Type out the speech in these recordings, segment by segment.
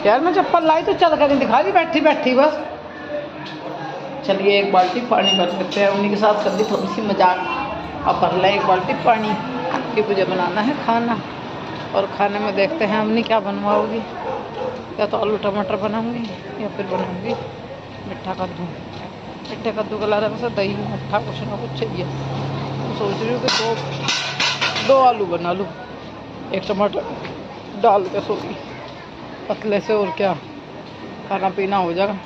यार मैं चप्पल लाई तो चल कर दिखा दी बैठी बैठी बस। चलिए एक बाल्टी पानी भर लेते हैं, उन्हीं के साथ कर दी थोड़ी सी मजाक। अब भर लें एक बाल्टी पानी कि मुझे बनाना है खाना। और खाने में देखते हैं अम्मी क्या बनवाओगी, या तो आलू टमाटर बनाऊंगी या फिर बनाऊंगी मिठा कद्दू। मिठे कद्दू का ला रहा है दही मिठा कुछ ना कुछ चाहिए। तो सोच रही हूँ कि दो आलू बना लूँ, एक टमाटर डाल के सोगी पतले से, और क्या खाना पीना हो जाएगा।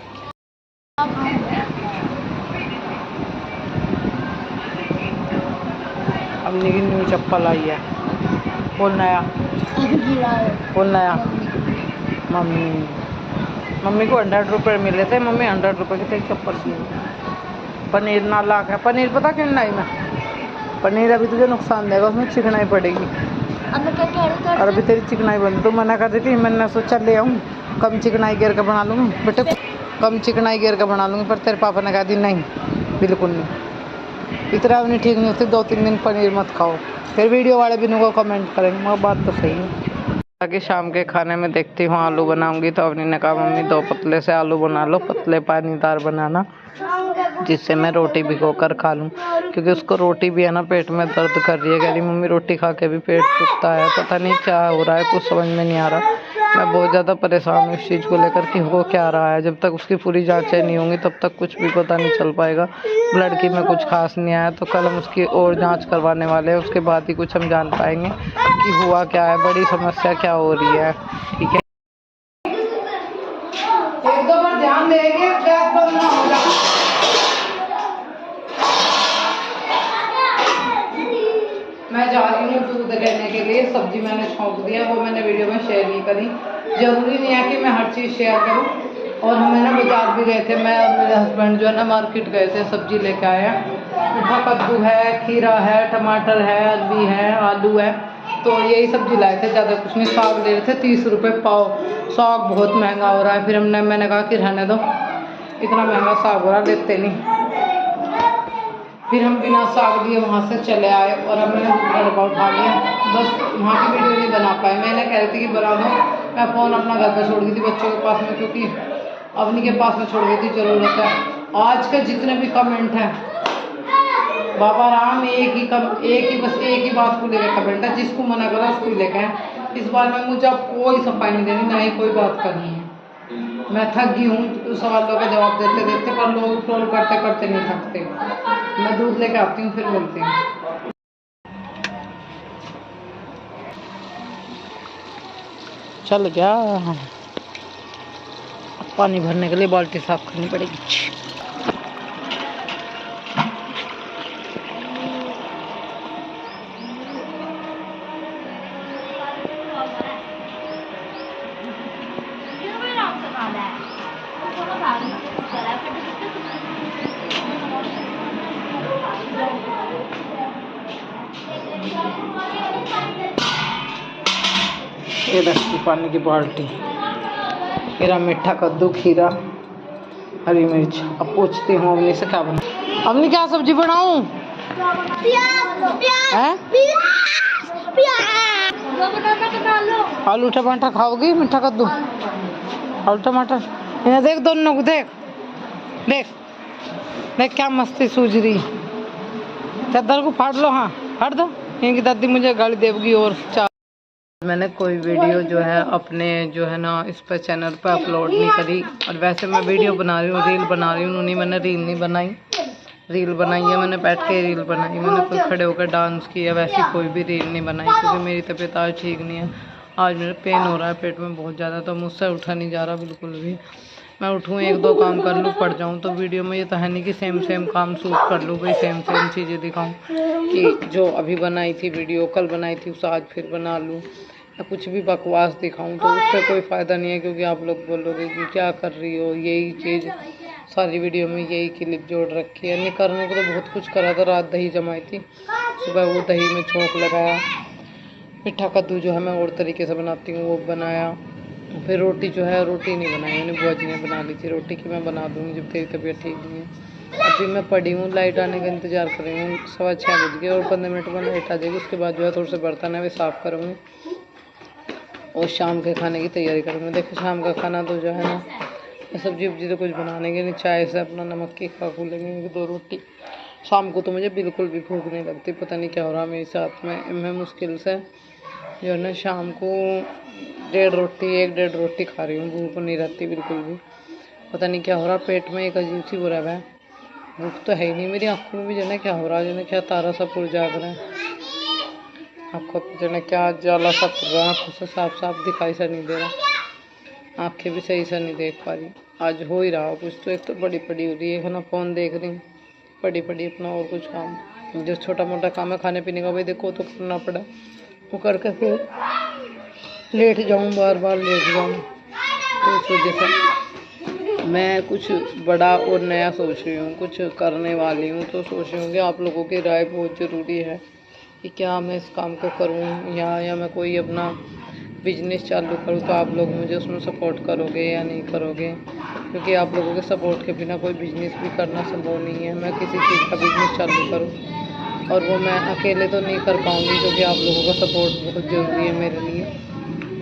अम्मी की न्यू चप्पल आई है, कौन नया मम्मी को 100 रुपये मिले थे। मम्मी 100 रुपये की तेरी चप्पल की। पनीर ना लाख है, पनीर पता क्यों नहीं मैं, पनीर अभी तुझे नुकसान देगा, उसमें चिकनाई पड़ेगी। और अभी तेरी चिकनाई बन तो मना कर देती, मैंने सोचा ले आऊँ कम चिकनाई गिर के बना लूँगी बेटे, कम चिकनाई गिर के बना लूँगी। पर तेरे पापा ने कहा दी नहीं बिल्कुल नहीं, इतना भी नहीं ठीक नहीं होती, 2-3 दिन पनीर मत खाओ, फिर वीडियो वाले भी को कमेंट करेंगे। वो बात तो सही है। ताकि शाम के खाने में देखती हूँ आलू बनाऊंगी, तो अवनी ने कहा मम्मी 2 पतले से आलू बना लो, पतले पानीदार बनाना, जिससे मैं रोटी भिगो कर खा लूँ, क्योंकि उसको रोटी भी है ना पेट में दर्द कर रही है। कह रही मम्मी रोटी खा के भी पेट दुखता है, पता नहीं क्या हो रहा है, कुछ समझ में नहीं आ रहा। मैं बहुत ज़्यादा परेशान हूँ इस चीज़ को लेकर कि हो क्या रहा है। जब तक उसकी पूरी जाँचें नहीं होंगी तब तक कुछ भी पता नहीं चल पाएगा। ब्लड की में कुछ खास नहीं आया, तो कल हम उसकी और जांच करवाने वाले हैं, उसके बाद ही कुछ हम जान पाएंगे कि हुआ क्या है, बड़ी समस्या क्या हो रही है। ठीक है, एक दो बार ध्यान देंगे, गैस बंद ना हो जाए। मैं जा रही हूँ दूध लेने के लिए, सब्जी मैंने छौंक दिया, वो मैंने वीडियो में शेयर नहीं करी। जरूरी नहीं है कि मैं हर चीज़ शेयर करूँ। और हमें ना बाजार भी गए थे, मैं और मेरे हस्बैंड जो है ना मार्केट गए थे, सब्जी लेके आए हैं। मीठा कद्दू है, खीरा है, टमाटर है, अरबी है, आलू है, तो यही सब्जी लाए थे, ज़्यादा कुछ नहीं। साग ले रहे थे 30 रुपये पाव, साग बहुत महंगा हो रहा है। फिर मैंने कहा कि रहने दो, इतना महंगा साग हो रहा, लेते नहीं। फिर हम बिना साग दिए वहाँ से चले आए, और अब मैंने दूसरा डब्बा उठा लिया। बस वहाँ की वीडियो नहीं बना पाए, मैंने कह रही थी कि बना दो, मैं फ़ोन अपना घर पर छोड़ गई थी बच्चों के पास में, क्योंकि अवनी के पास में छोड़ गई थी, ज़रूरत है। आज के जितने भी कमेंट हैं बाबा राम एक ही बात को लेकर कमेंट है, जिसको मना करो उसको लेके हैं। इस बार में मुझे कोई सफाई नहीं देनी, ना ही कोई बात करनी है। मैं थक गई हूँ सवालों का जवाब देते देते, पर लोग ट्रोल करते करते नहीं थकते। मैं दूध लेके आती हूँ, फिर मिलती हूँ। चल गया, पानी भरने के लिए बाल्टी साफ करनी पड़ेगी। ये रखी पानी की बाल्टी, खीरा, मीठा कद्दू, खीरा, हरी मिर्च। अब पूछती हूँ अम्मी से क्या बना। अम्मी क्या सब्जी बनाऊँ? आलू टमाटर खाओगी? मीठा कद्दू आलू टमाटर, इन्हें देख, दोनों को देख देख देख क्या मस्ती सूझ रही। चादर को फाड़ लो, हाँ फाड़ दो, इनकी दादी मुझे गाली देगी। और मैंने कोई वीडियो जो है अपने जो है ना इस पर चैनल पर अपलोड नहीं करी। और वैसे मैं वीडियो बना रही हूँ, रील बना रही हूँ, मैंने रील नहीं बनाई, रील बनाई है मैंने बैठ के रील बनाई, मैंने कोई खड़े होकर डांस किया, वैसी कोई भी रील नहीं बनाई, क्योंकि मेरी तबीयत आज ठीक नहीं है। आज मेरा पेन हो रहा है पेट में बहुत ज़्यादा, तो मुझसे उठा नहीं जा रहा बिल्कुल भी। मैं उठूँ 1-2 काम कर लूँ, पड़ जाऊँ, तो वीडियो में ये तो है नहीं कि सेम काम शूट कर लूँ, भाई सेम चीज़ें दिखाऊँ कि जो अभी बनाई थी वीडियो, कल बनाई थी उसे आज फिर बना लूँ, या कुछ भी बकवास दिखाऊं, तो उससे कोई फ़ायदा नहीं है। क्योंकि आप लोग बोलोगे कि क्या कर रही हो, यही चीज़ सारी वीडियो में यही क्लिप जोड़ रखी है। नहीं करने को तो बहुत कुछ करा था। रात दही जमाई थी, सुबह वो दही में छोंक लगाया। मीठा कद्दू जो है मैं और तरीके से बनाती हूँ वो बनाया। फिर रोटी जो है, रोटी नहीं बनाई मैंने, बुआ जी ने बना ली थी। रोटी की मैं बना दूँगी जब तेरी तबीयत ठीक नहीं है। अभी मैं पड़ी हूँ, लाइट आने का इंतज़ार कर रही हूँ। 6:15 बज गए और 15 मिनट में लाइट आ जाएगी। उसके बाद जो है थोड़े से बर्तन है वे साफ़ करूँगी। और शाम के खाने की तैयारी करूँगी। देखो शाम का खाना तो जो है ना, सब्जी वब्जी तो कुछ बनाने के नहीं, चाय से अपना नमक की खा खू लेंगे 2 रोटी। शाम को तो मुझे बिल्कुल भी भूख नहीं लगती, पता नहीं क्या हो रहा मेरे साथ में। मैं मुश्किल से जो है ना शाम को 1.5 रोटी खा रही हूँ, भूख नहीं रहती बिल्कुल भी। पता नहीं क्या हो रहा, पेट में एक अजीब सी बुरा है, भूख तो है ही नहीं। मेरी आँखों में भी जो है क्या हो रहा है, जो है क्या तारा सा पुर जाग रहा है, आँखों पर जो है क्या जाला सा पुर रहा है, आँखों से साफ साफ दिखाई सा नहीं दे रहा, आँखें भी सही से नहीं देख पा रही। आज हो ही रहा कुछ तो, एक तो बड़ी पड़ी हो रही है ना, फ़ोन देख रही हूँ पड़ी अपना, और कुछ काम जो छोटा मोटा काम है खाने पीने का भाई देखो तो करना पड़ा, वो करके फिर लेट जाऊँ, बार लेट जाऊँ। तो इस वजह से मैं कुछ बड़ा और नया सोच रही हूँ, कुछ करने वाली हूँ। तो सोच रही हूँ कि आप लोगों की राय बहुत ज़रूरी है कि क्या मैं इस काम को करूँ या मैं कोई अपना बिजनेस चालू करूँ। तो आप लोग मुझे उसमें सपोर्ट करोगे या नहीं करोगे, क्योंकि आप लोगों के सपोर्ट के बिना कोई बिज़नेस भी करना संभव नहीं है। मैं किसी चीज़ का बिज़नेस चालू करूँ और वो मैं अकेले तो नहीं कर पाऊँगी, क्योंकि आप लोगों का सपोर्ट बहुत ज़रूरी है मेरे लिए।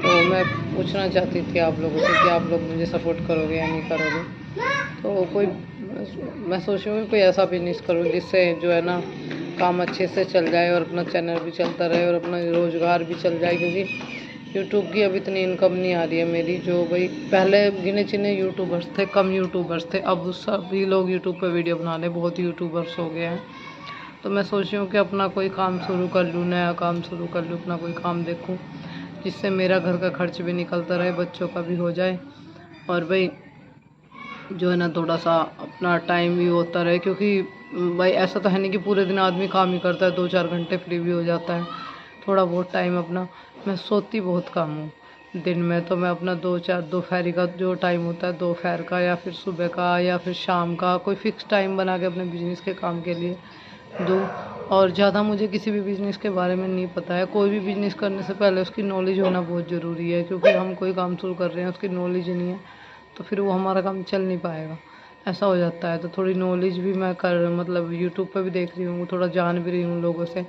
तो मैं पूछना चाहती थी आप लोगों से कि आप लोग मुझे सपोर्ट करोगे या नहीं करोगे। तो कोई मैं सोच रही हूँ कोई ऐसा बिजनेस करूँ जिससे जो है ना काम अच्छे से चल जाए और अपना चैनल भी चलता रहे और अपना रोज़गार भी चल जाए, क्योंकि यूट्यूब की अब इतनी इनकम नहीं आ रही है मेरी। जो भाई पहले गिने चिने यूट्यूबर्स थे, कम यूट्यूबर्स थे, अब सभी लोग यूट्यूब पर वीडियो बना रहे, बहुत यूट्यूबर्स हो गए हैं। तो मैं सोच रही हूँ कि अपना कोई काम शुरू कर लूँ, नया काम शुरू कर लूँ, अपना कोई काम देखूँ जिससे मेरा घर का खर्च भी निकलता रहे, बच्चों का भी हो जाए, और भाई जो है ना थोड़ा सा अपना टाइम भी होता रहे। क्योंकि भाई ऐसा तो है नहीं कि पूरे दिन आदमी काम ही करता है, 2-4 घंटे फ्री भी हो जाता है, थोड़ा बहुत टाइम अपना। मैं सोती बहुत कम हूँ दिन में, तो मैं अपना 2-4 दोपहर का जो टाइम होता है, दोपहर का या फिर सुबह का या फिर शाम का, कोई फ़िक्स टाइम बना के अपने बिजनेस के काम के लिए दूँ। और ज़्यादा मुझे किसी भी बिज़नेस के बारे में नहीं पता है। कोई भी बिज़नेस करने से पहले उसकी नॉलेज होना बहुत ज़रूरी है, क्योंकि हम कोई काम शुरू कर रहे हैं उसकी नॉलेज नहीं है तो फिर वो हमारा काम चल नहीं पाएगा, ऐसा हो जाता है। तो थोड़ी नॉलेज भी मैं मतलब यूट्यूब पे भी देख रही हूँ, थोड़ा जान भी रही हूँ लोगों से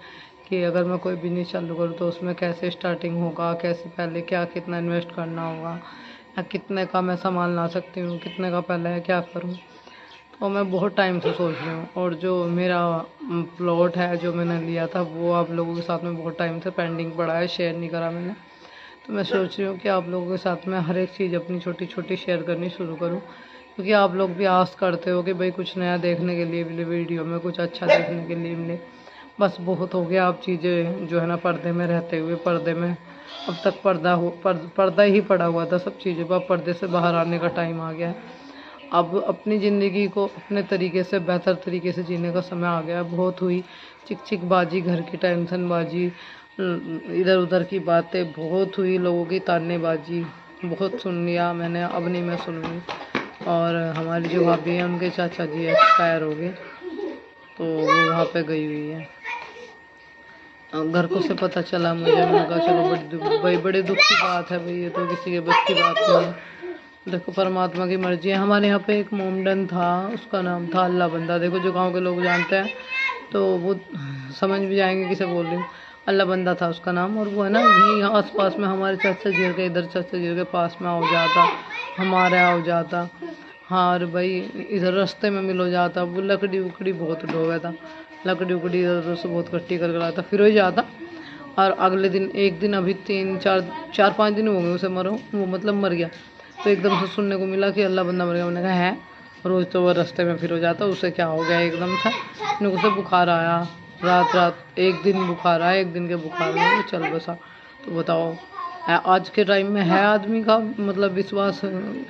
कि अगर मैं कोई बिज़नेस चालू करूँ तो उसमें कैसे स्टार्टिंग होगा, कैसे पहले क्या कितना इन्वेस्ट करना होगा, या कितने का मैं सामान ला सकती हूँ, कितने का पहले है क्या करूँ। तो मैं बहुत टाइम से सोच रही हूँ। और जो मेरा प्लॉट है जो मैंने लिया था, वो आप लोगों के साथ में बहुत टाइम से पेंडिंग पड़ा है, शेयर नहीं करा मैंने। तो मैं सोच रही हूँ कि आप लोगों के साथ में हर एक चीज़ अपनी छोटी छोटी शेयर करनी शुरू करूँ, क्योंकि आप लोग भी आस करते हो कि भाई कुछ नया देखने के लिए मिले, वीडियो में कुछ अच्छा देखने के लिए मिले। बस बहुत हो गया आप चीज़ें जो है ना पर्दे में रहते हुए, पर्दे में अब तक पर्दा ही पड़ा हुआ था सब चीज़ें, अब पर्दे से बाहर आने का टाइम आ गया है। अब अपनी ज़िंदगी को अपने तरीके से बेहतर तरीके से जीने का समय आ गया। बहुत हुई चिक बाजी, घर की टेंशन बाजी, इधर उधर की बातें बहुत हुई, लोगों की तानेबाजी बहुत सुन लिया मैंने, अब नहीं मैं सुनूंगी। और हमारी जो भाभी हैं उनके चाचा जी एक्सपायर हो गए, तो वो वहाँ पे गई हुई है। घर को से पता चला मुझे, मैंने कहा चलो बड़े दुख की बात है भाई, ये तो किसी के बस की बात नहीं है। देखो परमात्मा की मर्जी है। हमारे यहाँ पे एक मोमडन था, उसका नाम था अल्लाह बंदा। देखो जो गांव के लोग जानते हैं तो वो समझ भी जाएंगे किसे बोल रही हूँ। अल्लाह बंदा था उसका नाम, और वो है ना यहीं आस पास में हमारे चाचा जी के, इधर चाचा जी के पास में आओ जाता, हमारे आओ जाता। हाँ और भाई इधर रास्ते में मिल हो जाता। वो लकड़ी उकड़ी बहुत ढोया था, लकड़ी उकड़ी इधर से बहुत इकट्ठी करके लाता, फिर हो जाता। और अगले दिन एक दिन अभी 4-5 दिन हो गए उसे मरो, वो मतलब मर गया। तो एकदम से सुनने को मिला कि अल्लाह बंदा मर गया। मैंने कहा है, रोज़ तो वो रास्ते में फिर हो जाता, उसे क्या हो गया एकदम से। मेरे उसे बुखार आया, रात एक दिन बुखार आया, एक दिन के बुखार में वो चल बसा। तो बताओ आज के टाइम में है आदमी का मतलब विश्वास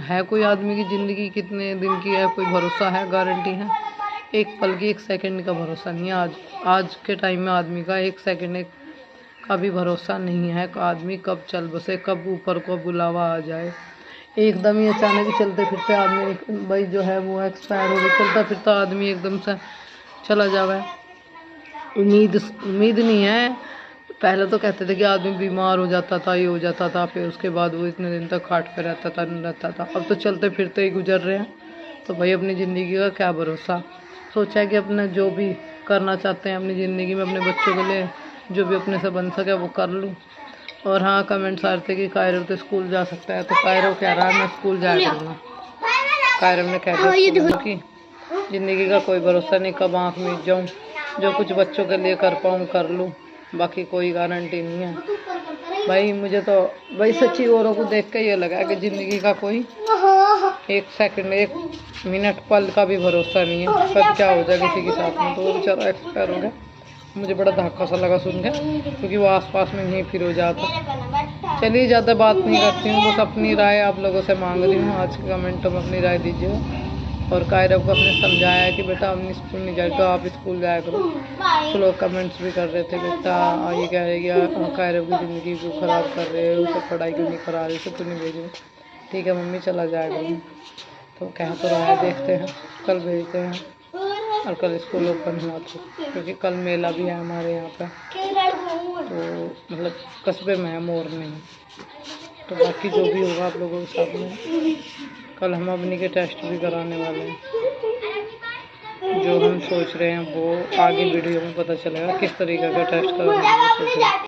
है, कोई आदमी की ज़िंदगी कितने दिन की है, कोई भरोसा है, गारंटी है? एक पल की, एक सेकंड का भरोसा नहीं है। आज के टाइम में आदमी का एक सेकंड का भी भरोसा नहीं है। आदमी कब चल बसे, कब ऊपर को बुलावा आ जाए। एकदम ही अचानक ही चलते फिरते आदमी भाई जो है वो एक्सपायर हो गया। चलता फिरता आदमी एकदम से चला जावे, उम्मीद नहीं है। पहले तो कहते थे कि आदमी बीमार हो जाता था, ये हो जाता था, फिर उसके बाद वो इतने दिन तक खाट पे रहता था। अब तो चलते फिरते ही गुजर रहे हैं। तो भाई अपनी ज़िंदगी का क्या भरोसा। सोचा है कि अपना जो भी करना चाहते हैं अपनी ज़िंदगी में, अपने बच्चों के लिए जो भी अपने से बन सके वो कर लूँ। और हाँ, कमेंट्स आ रहे थे कि कायरव तो स्कूल जा सकता है, तो कायरव कह रहा है मैं स्कूल जाया करूँगा। कायरव ने कह दिया कि ज़िंदगी का कोई भरोसा नहीं, कब आँख मीच जाऊँ, जो कुछ बच्चों के लिए कर पाऊँ कर लूँ, बाकी कोई गारंटी नहीं है। भाई मुझे तो भाई सच्ची औरों को देख के ये लगा कि ज़िंदगी का कोई एक सेकंड, एक मिनट, पल का भी भरोसा नहीं है, कब क्या हो जाए किसी के साथ में। तो वो बेचारा एक्सपायर हो गया। मुझे बड़ा धक्का सा लगा सुन के, क्योंकि वो आसपास में यहीं फिर हो जाता। चलिए, ज़्यादा बात नहीं करती हूँ, बस अपनी राय आप लोगों से मांग रही हूँ। आज के कमेंटों में अपनी राय दीजिए। और कायरव को अपने समझाया कि बेटा हमने स्कूल नहीं जाए तो आप स्कूल जाया करो। तो लोग कमेंट्स भी कर रहे थे, बेटा ये कह रहे कि कायरव की ज़िंदगी क्यों ख़राब कर रहे हो, उसे पढ़ाई क्यों नहीं करा रहे, उसे क्यों नहीं भेज रहे। ठीक है मम्मी, चला जाएगा। तो कह तो रहा है, देखते हैं, कल भेजते हैं। और कल स्कूल ओपन हुआ तो, क्योंकि कल मेला भी है हमारे यहाँ पे, तो मतलब कस्बे में है, मोर नहीं। तो बाकी जो भी होगा आप लोगों के साथ में, कल हम अपनी के टेस्ट भी कराने वाले हैं। जो हम सोच रहे हैं वो आगे वीडियो में पता चलेगा, किस तरीके का टेस्ट कराने की सोच रहे हैं।